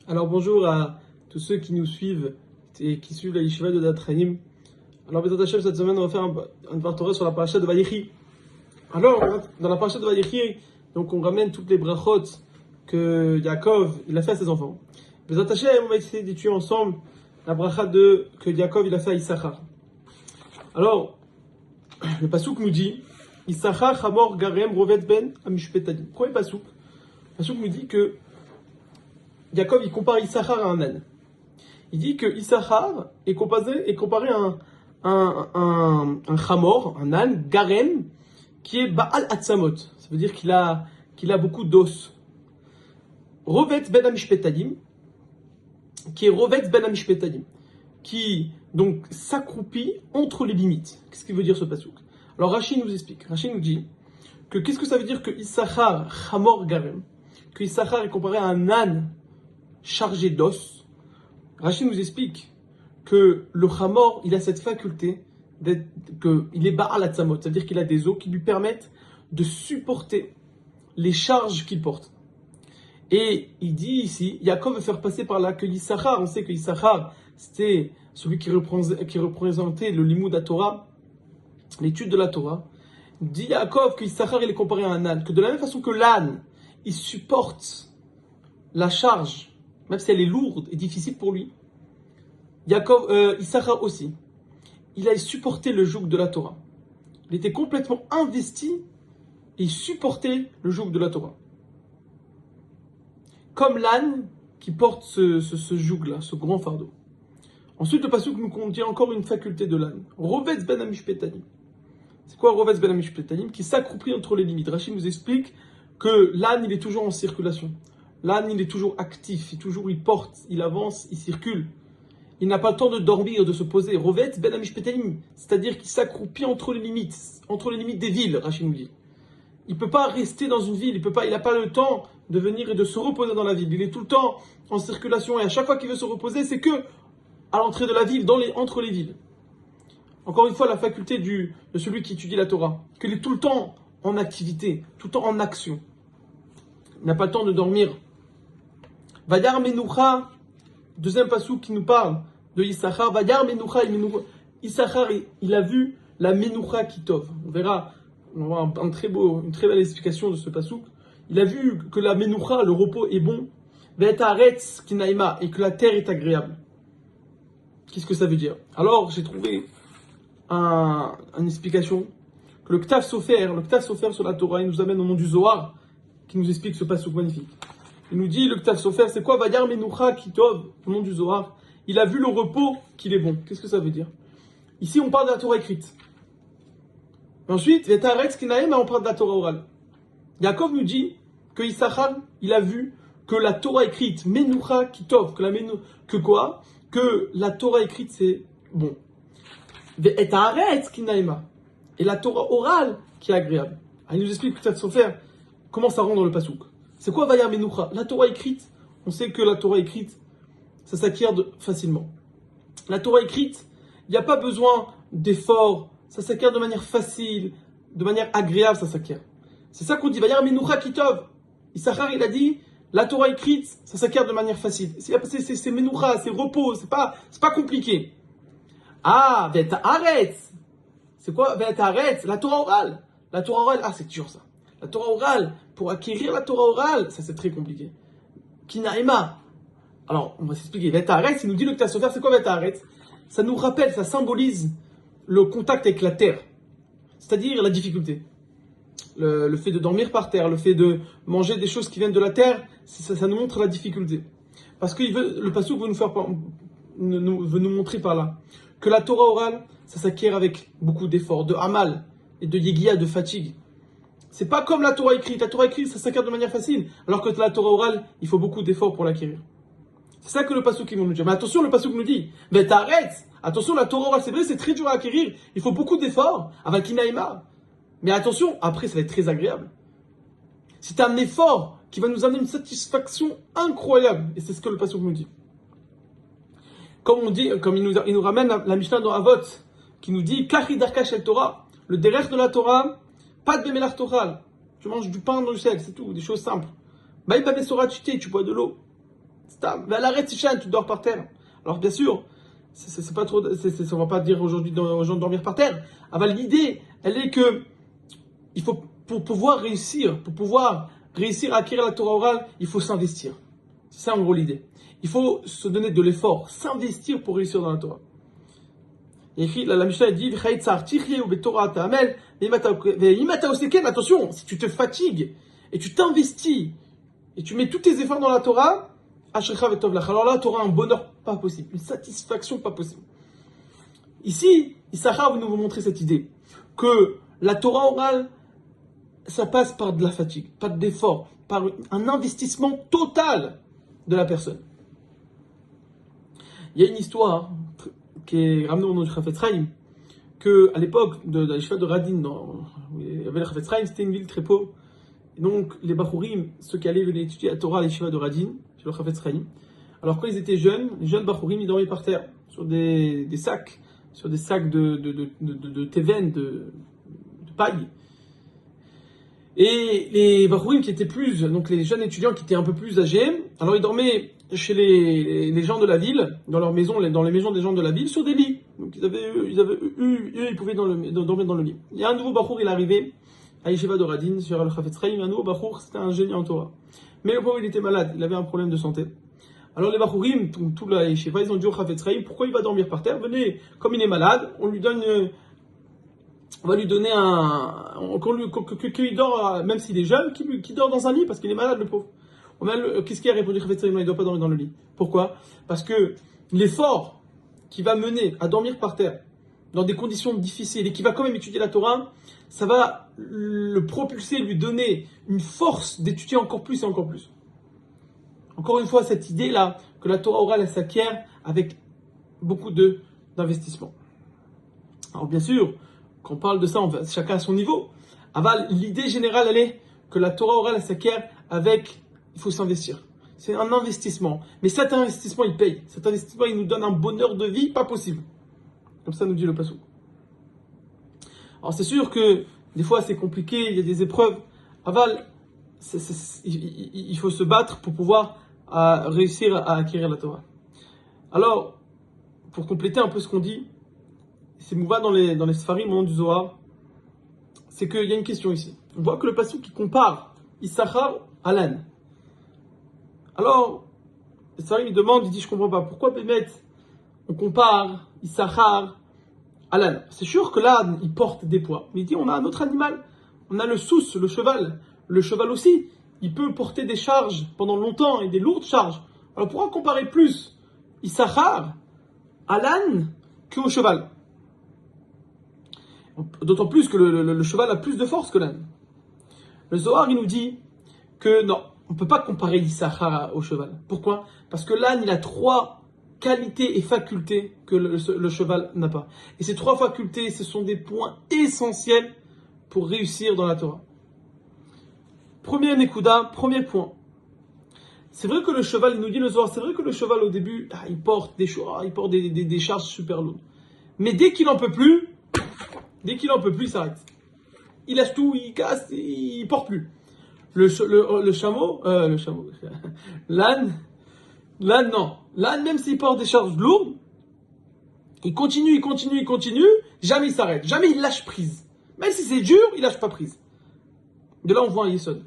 Alors bonjour à tous ceux qui nous suivent et qui suivent la yeshiva de Datranim. Alors Bézat Hashem, cette semaine on va faire un Dvar Torah sur la paracha de Vayechi. Alors dans la paracha de Vayechi, donc on ramène toutes les brachot que Yaakov il a fait à ses enfants. Bézat Hashem, on va essayer d'étudier ensemble la bracha que Yaakov il a fait à Issachar. Alors le pasuk nous dit Issachar Hamor Garem Rovet Ben Amishpetadim. Premier pasuk. Le pasuk nous dit que Yaakov il compare Issachar à un âne. Il dit que Issachar est comparé à un chamor, un âne, garem, qui est Baal Atzamot. Ça veut dire qu'il a beaucoup d'os. Rovet Ben Amishpetadim, qui est Rovet Ben Amishpetadim, qui donc s'accroupit entre les limites. Qu'est-ce qu'il veut dire ce pasuk? Alors Rashi nous explique. Rashi nous dit que qu'est-ce que ça veut dire que Issachar chamor garem, que Issachar est comparé à un âne chargé d'os. Rashi nous explique que le chamor, il a cette faculté qu'il est Baal Atzamot, c'est-à-dire qu'il a des os qui lui permettent de supporter les charges qu'il porte. Et il dit ici, Yaakov veut faire passer par là que Issachar, on sait que Issachar, c'était celui qui représentait le limoud à Torah, l'étude de la Torah. Il dit Yaakov que Issachar, il est comparé à un âne, que de la même façon que l'âne, il supporte la charge, même si elle est lourde et difficile pour lui, Issachar aussi, il a supporté le joug de la Torah. Il était complètement investi et il supportait le joug de la Torah. Comme l'âne qui porte ce joug-là, ce grand fardeau. Ensuite, le pasuk nous contient encore une faculté de l'âne. Rovetz ben amishpetanim. C'est quoi Rovetz ben amishpetanim? Qui s'accroupit entre les limites. Rachid nous explique que l'âne, il est toujours en circulation. L'âne, il est toujours actif, il porte, il avance, il circule. Il n'a pas le temps de dormir, de se poser. Rovetz ben amishpetanim, c'est-à-dire qu'il s'accroupit entre les limites des villes, Rachid nous dit. Il ne peut pas rester dans une ville, il n'a pas le temps de venir et de se reposer dans la ville. Il est tout le temps en circulation et à chaque fois qu'il veut se reposer, c'est que à l'entrée de la ville, entre les villes. Encore une fois, la faculté de celui qui étudie la Torah, qu'il est tout le temps en activité, tout le temps en action. Il n'a pas le temps de dormir. Vayar Menoucha, deuxième pasuk qui nous parle de Issachar. Vayar Menoucha, Issachar, il a vu la Menoucha Kitov. On verra une très belle explication de ce pasuk. Il a vu que la Menoucha, le repos est bon. Ve'et haaretz kinaima, et que la terre est agréable. Qu'est-ce que ça veut dire? Alors, j'ai trouvé une explication que le Ktav Sofer sur la Torah, il nous amène au nom du Zohar, qui nous explique ce pasuk magnifique. Il nous dit, le Ktav Sofer, c'est quoi? Vayar Menoucha Kitov, au nom du Zohar. Il a vu le repos qu'il est bon. Qu'est-ce que ça veut dire? Ici, on parle de la Torah écrite. Et ensuite, Vetaretz Kinaim, on parle de la Torah orale. Yaakov nous dit que Issachar, il a vu que la Torah écrite, Menoucha Kitov, que la Torah écrite, c'est bon. Vetaretz Kinaim, et la Torah orale qui est agréable. Il nous explique peut-être sans faire comment ça rentre dans le pasuk. C'est quoi Vayar Menoucha? La Torah écrite, on sait que la Torah écrite, ça s'acquiert facilement. La Torah écrite, il n'y a pas besoin d'efforts, ça s'acquiert de manière facile, de manière agréable, ça s'acquiert. C'est ça qu'on dit, Vayar Menoucha Kitov. Issachar, il a dit, la Torah écrite, ça s'acquiert de manière facile. C'est Menoucha, c'est repos, c'est pas compliqué. Ah, Vetaretz. C'est quoi Vetaretz? La Torah orale. La Torah orale, c'est dur ça. La Torah orale, pour acquérir la Torah orale, ça c'est très compliqué. Kinaima. Alors, on va s'expliquer. Vetaretz, il nous dit le Ktav Sofer, c'est quoi Vetaretz? Ça nous rappelle, ça symbolise le contact avec la terre. C'est-à-dire la difficulté. Le fait de dormir par terre, le fait de manger des choses qui viennent de la terre, ça nous montre la difficulté. Parce que le pasuk veut nous montrer par là que la Torah orale, ça s'acquiert avec beaucoup d'efforts, de hamal et de yegia, de fatigue. C'est pas comme la Torah écrite. La Torah écrite, ça s'acquiert de manière facile. Alors que la Torah orale, il faut beaucoup d'efforts pour l'acquérir. C'est ça que le pasuk nous dit. Mais attention, le pasuk nous dit, mais t'arrêtes. Attention, la Torah orale, c'est vrai, c'est très dur à acquérir. Il faut beaucoup d'efforts. Avec Kinaïma. Mais attention, après, ça va être très agréable. C'est un effort qui va nous amener une satisfaction incroyable. Et c'est ce que le pasuk nous dit. Comme il nous ramène la Mishnah dans Avot, qui nous dit, Kachi darka shel Torah, le derech de la Torah, pas de bémelach tochal. Tu manges du pain dans le ciel, c'est tout, des choses simples. Maï babé sora tu bois de l'eau. Mais à l'arrêt, tu dors par terre. Alors bien sûr, c'est pas trop, on va pas dire aujourd'hui aux gens de dormir par terre. Ah, l'idée, elle est que il faut, pour pouvoir réussir à acquérir la Torah orale, il faut s'investir. C'est ça en gros l'idée. Il faut se donner de l'effort, s'investir pour réussir dans la Torah. Et écrit, la Mishnah dit, attention, si tu te fatigues et tu t'investis et tu mets tous tes efforts dans la Torah, alors là, tu auras un bonheur pas possible, une satisfaction pas possible. Ici, Issachar veut nous montrer cette idée que la Torah orale, ça passe par de la fatigue, par de l'effort, par un investissement total de la personne. Il y a une histoire qui est ramenée au nom du Chafetz Chaim, que à l'époque de la Yeshiva de Radin, où il y avait le Chafetz Chaim, c'était une ville très pauvre. Et donc les Bachurim, ceux qui allaient venir étudier la Torah à la Yeshiva de Radin, sur le Chafetz Chaim, alors quand ils étaient jeunes, les jeunes Bachurim, ils dormaient par terre, sur des sacs, de tevin, de paille. Et les Bachurim qui étaient plus, donc les jeunes étudiants qui étaient un peu plus âgés, alors ils dormaient chez les gens de la ville, dans les maisons des gens de la ville, sur des lits. Donc ils pouvaient dormir dans le lit. Il y a un nouveau Bachur, il est arrivé à Yeshiva de Radin, sur le Chafetz Chaim, un nouveau Bachur, c'était un génie en Torah. Mais le pauvre, il était malade, il avait un problème de santé. Alors les Bachurim, tout la Yeshiva, ils ont dit au Chafetz Chaim, pourquoi il va dormir par terre? Venez, comme il est malade, on va lui donner qu'il dort, même s'il est jeune, qu'il dort dans un lit, parce qu'il est malade, le pauvre. Qu'est-ce qu'il a répondu Chafetz Chaim? Il ne doit pas dormir dans le lit. Pourquoi? Parce que l'effort qui va mener à dormir par terre, dans des conditions difficiles, et qui va quand même étudier la Torah, ça va le propulser, lui donner une force d'étudier encore plus et encore plus. Encore une fois, cette idée-là, que la Torah orale, elle s'acquiert avec beaucoup d'investissement. Alors bien sûr, quand on parle de ça, chacun à son niveau. L'idée générale, elle est que la Torah orale, elle s'acquiert avec, il faut s'investir. C'est un investissement. Mais cet investissement, il paye. Cet investissement, il nous donne un bonheur de vie pas possible. Comme ça nous dit le Passouk. Alors c'est sûr que des fois c'est compliqué, il y a des épreuves. Il faut se battre pour pouvoir réussir à acquérir la Torah. Alors, pour compléter un peu ce qu'on dit, c'est Mouva dans les Sfarim, au nom du Zohar, c'est qu'il y a une question ici. On voit que le Passouk qui compare Issachar à l'âne. Alors, le Sfarim il demande, il dit je comprends pas, pourquoi Bémet on compare Issachar à l'âne? C'est sûr que l'âne il porte des poids, mais il dit on a un autre animal, on a le sous, le cheval. Le cheval aussi, il peut porter des charges pendant longtemps et des lourdes charges. Alors pourquoi comparer plus Issachar à l'âne qu'au cheval? D'autant plus que le cheval a plus de force que l'âne. Le Zohar, il nous dit que non, on ne peut pas comparer l'Issachar au cheval. Pourquoi? Parce que l'âne, il a 3 qualités et facultés que le cheval n'a pas. Et ces 3 facultés, ce sont des points essentiels pour réussir dans la Torah. Premier Nekuda, premier point. C'est vrai que le cheval, il nous dit le Zohar, c'est vrai que le cheval au début, il porte des charges super lourdes. Mais dès qu'il en peut plus, il s'arrête. Il lâche tout, il casse, il porte plus. L'âne, non. L'âne, même s'il porte des charges lourdes, il continue, jamais il s'arrête, jamais il lâche prise. Même si c'est dur, il lâche pas prise. De là, on voit un Yesod.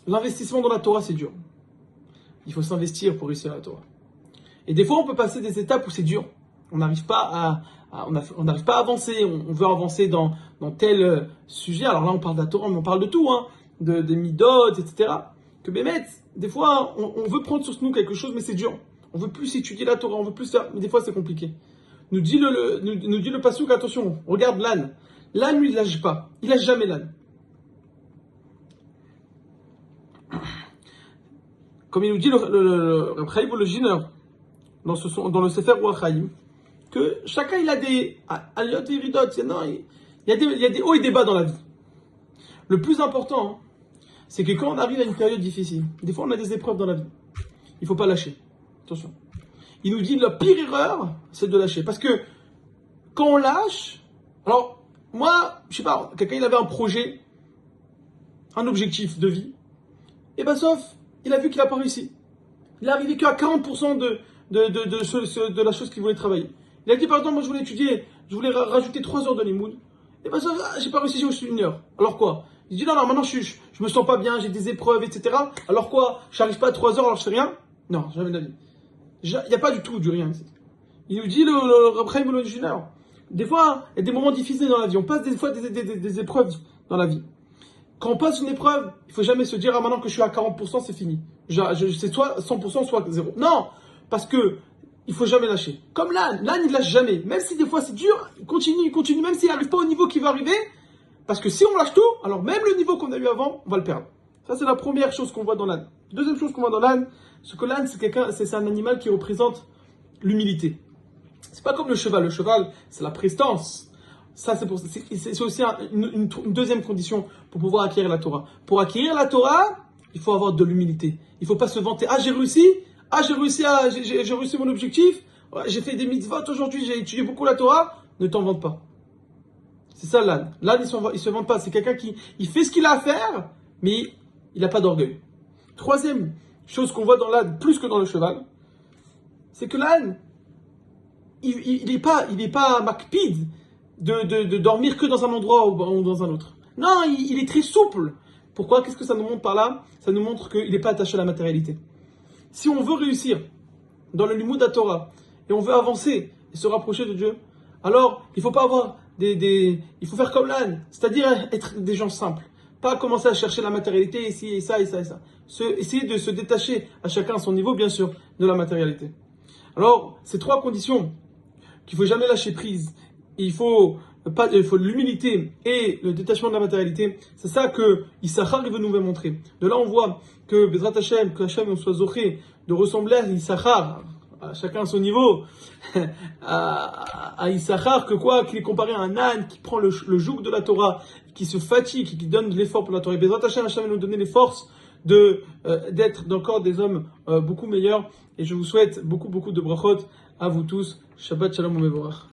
L'investissement dans la Torah, c'est dur. Il faut s'investir pour réussir la Torah. Et des fois, on peut passer des étapes où c'est dur. On n'arrive pas à avancer. On veut avancer dans tel sujet. Alors là, on parle de la Torah, mais on parle de tout, des midot, etc. Que Bémet, des fois, on veut prendre sur nous quelque chose, mais c'est dur. On veut plus étudier la Torah, on veut plus faire, mais des fois, c'est compliqué. Nous dit le Passouk, attention, regarde l'âne. L'âne, lui, il lâche pas. Il lâche jamais l'âne. Comme il nous dit le Chaim Volozhiner dans le Sefer Ruach Chaim, que chacun il a des aliyot et iridot, il y a des hauts et des bas dans la vie. Le plus important, c'est que quand on arrive à une période difficile, des fois on a des épreuves dans la vie, il ne faut pas lâcher. Attention. Il nous dit la pire erreur, c'est de lâcher. Parce que quand on lâche, alors moi, je sais pas, quelqu'un il avait un projet, un objectif de vie, et ben sauf, il a vu qu'il n'a pas réussi. Il est arrivé qu'à 40% de la chose qu'il voulait travailler. Il a dit, par exemple, moi je voulais étudier, je voulais rajouter 3 heures de limoud. Et ben ça, j'ai pas réussi, j'ai reçu 1 heure. Alors quoi? Il dit, non, non, maintenant je me sens pas bien, j'ai des épreuves, etc. Alors quoi? J'arrive pas à 3 heures, alors je fais rien? Non, jamais de la vie. Il n'y a pas du tout du rien ici. Il nous dit, le Reb Chaim Volozhiner, des fois, il y a des moments difficiles dans la vie. On passe des fois des épreuves dans la vie. Quand on passe une épreuve, il faut jamais se dire, ah maintenant que je suis à 40%, c'est fini. C'est soit 100%, soit 0. Non, parce que il faut jamais lâcher. Comme l'âne il lâche jamais. Même si des fois c'est dur, il continue, même s'il n'arrive pas au niveau qui va arriver. Parce que si on lâche tout, alors même le niveau qu'on a eu avant, on va le perdre. Ça, c'est la première chose qu'on voit dans l'âne. Deuxième chose qu'on voit dans l'âne, c'est que l'âne, c'est un animal qui représente l'humilité. C'est pas comme le cheval. Le cheval, c'est la prestance. Ça, c'est aussi une deuxième condition pour pouvoir acquérir la Torah. Pour acquérir la Torah, il faut avoir de l'humilité. Il faut pas se vanter. Ah, j'ai réussi. Ah, j'ai réussi mon objectif. Ouais, j'ai fait des mitzvot aujourd'hui. J'ai étudié beaucoup la Torah. Ne t'en vante pas. C'est ça l'âne. L'âne, il se vante pas. C'est quelqu'un qui il fait ce qu'il a à faire, mais il n'a pas d'orgueil. Troisième chose qu'on voit dans l'âne, plus que dans le cheval, c'est que l'âne, il n'est pas makpid de dormir que dans un endroit ou dans un autre. Non, il est très souple. Pourquoi? Qu'est-ce que ça nous montre par là? Ça nous montre qu'il n'est pas attaché à la matérialité. Si on veut réussir dans le limud Torah et on veut avancer et se rapprocher de Dieu, alors il ne faut pas avoir il faut faire comme l'âne, c'est-à-dire être des gens simples. Pas commencer à chercher la matérialité ici et ça et ça et ça. Essayer de se détacher à chacun à son niveau, bien sûr, de la matérialité. Alors, ces 3 conditions qu'il ne faut jamais lâcher prise. Il faut l'humilité et le détachement de la matérialité. C'est ça que Issachar veut nous montrer. De là, on voit que Bezrat Hashem, que Hashem soit zoché de ressembler à Issachar, à chacun à son niveau, à Issachar, qu'il est comparé à un âne qui prend le joug de la Torah, qui se fatigue, qui donne de l'effort pour la Torah. Et Bezrat Hashem va nous donner les forces d'être encore des hommes beaucoup meilleurs. Et je vous souhaite beaucoup de brachot à vous tous. Shabbat shalom umevorach.